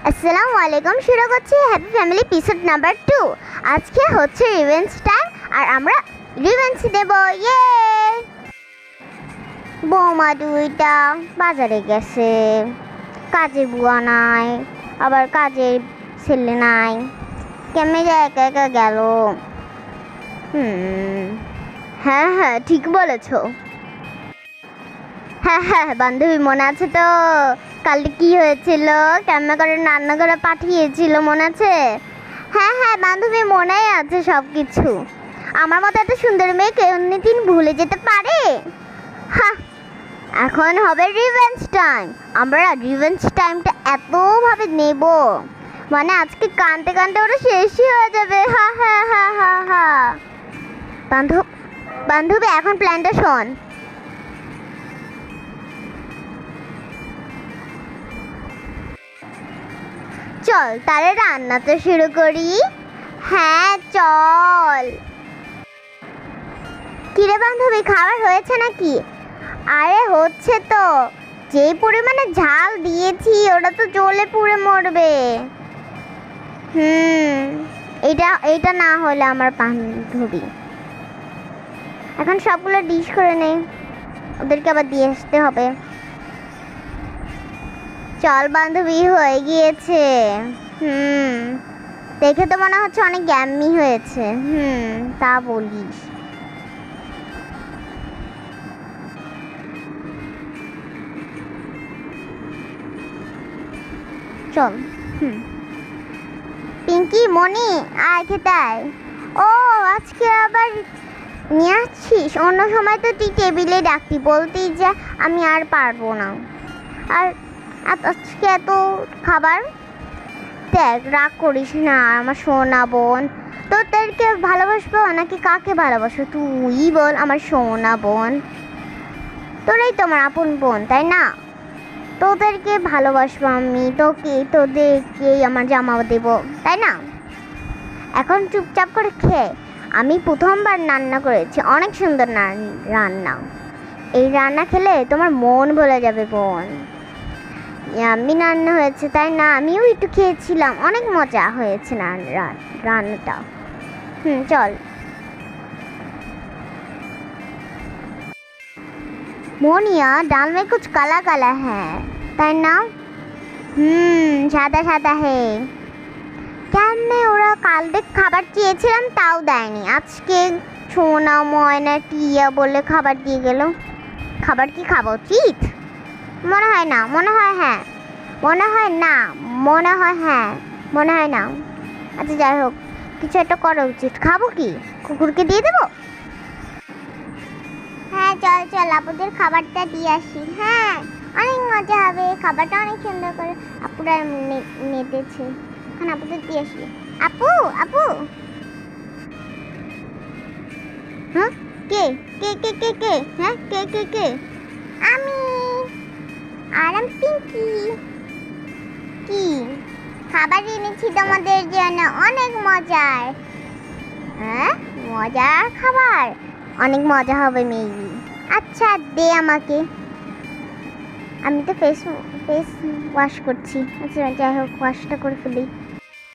আসসালামু আলাইকুম। শুরু করছি হ্যাপি ফ্যামিলি এপিসোড নাম্বার 2। আজকে হচ্ছে রিভেঞ্জ টাইম আর আমরা রিভেঞ্জ দেব। ইয়ে! বৌমা দুইটা বাজারে গেছে, কাজের বুয়া নাই, আবার কাজের ছেলে নাই, কেমনে যায় একা একা গেল। হ্যাঁ হ্যাঁ ঠিক বলেছো। হ্যাঁ হ্যাঁ বান্ধবী মনে আছে তো কালকে কি হয়েছিল, কেমন করে রান্না করে পাঠিয়েছিল মনে আছে? হ্যাঁ হ্যাঁ বান্ধবী মনেই আছে সব কিছু। আমার মতো এত সুন্দর মেয়ে কেউ দিন ভুলে যেতে পারে? হ্যাঁ, এখন হবে রিভেঞ্জ টাইম। আমরা রিভেঞ্জ টাইমটা এতভাবে নেব, মানে আজকে কানতে কানতে ওরা শেষই হয়ে যাবে। হা হা হা হা হা। বান্ধবী এখন প্ল্যানটা শোন। চল তাহলে রান্না তো শুরু করি। হ্যাঁ চল। কিরে বান্ধবী খাবার হয়েছে নাকি? আরে হচ্ছে তো, যেই পরিমাণে ঝাল দিয়েছি ওটা তো জ্বলে পুড়ে মরবে। এইটা না হলে আমার বান্ধবী। এখন সবগুলো ডিশ করে নেই, ওদেরকে আবার দিয়ে আসতে হবে। চল বান্ধবী হয়ে গিয়েছে। দেখে তো মনে হচ্ছে অনেক গ্যাম্মি হয়েছে। তা বলিস। চল। পিঙ্কি মনি আয় খেতে আয়। ও আজকে আবার নিয়ে আসছিস? অন্য সময় তো তুই টেবিলে ডাকতি, বলতেই যে আমি আর পারবো না। আর আজকে এত খাবার। দেখ রাগ করিস না আমার সোনা বোন। তোদেরকে ভালোবাসবো নাকি কাকে ভালোবাসো তুই বল? আমার সোনা বোন, তোরাই তো আমার আপন বোন তাই না? তোদেরকে ভালোবাসবো আমি, তোদেরকেই আমার জামা দেব তাই না? এখন চুপচাপ করে খেয়ে। আমি প্রথমবার রান্না করেছি, অনেক সুন্দর রান্না। এই রান্না খেলে তোমার মন ভরে যাবে বোন। আমি রান্না হয়েছে তাই না? আমিও একটু খেয়েছিলাম, অনেক মজা হয়েছে রান্নাটা। চল। मोनिया दाल में कुछ काला काला है তাই না? সাদা সাদা হে। কেন ওরা কালকে খাবার চেয়েছিলাম তাও দেয়নি, আজকে সোনা ময়না টিয়া বলে খাবার দিয়ে গেল। খাবার কি খাওয়া উচিত? মনে হয় না, মনে হয় হ্যাঁ, মনে হয় না, মনে হয় হ্যাঁ, মনে হয় না। আচ্ছা যাই হোক, কিছু একটা করা উচিত। খাবো কি? কুকুরকে দিয়ে দেবো? হ্যাঁ চল চল আপুদের খাবারটা দিয়ে আসি। হ্যাঁ অনেক মজা হবে, খাবারটা অনেক সুন্দর করে আপুরা মেতেছে। এখন আপুদের দিয়ে আসি। আপু আপু। হ্যাঁ কে কে কে কে কে হ্যাঁ কে কে কে? আমি। আর আমি পিঙ্কি। কি খাবার এনেছি তোমাদের জন্য, অনেক মজার। হ্যাঁ মজার খাবার, অনেক মজা হবে মেবি। আচ্ছা দে আমাকে, আমি তো ফেস ওয়াশ করছি। আচ্ছা যাই হোক ওয়াশটা করে ফেলি।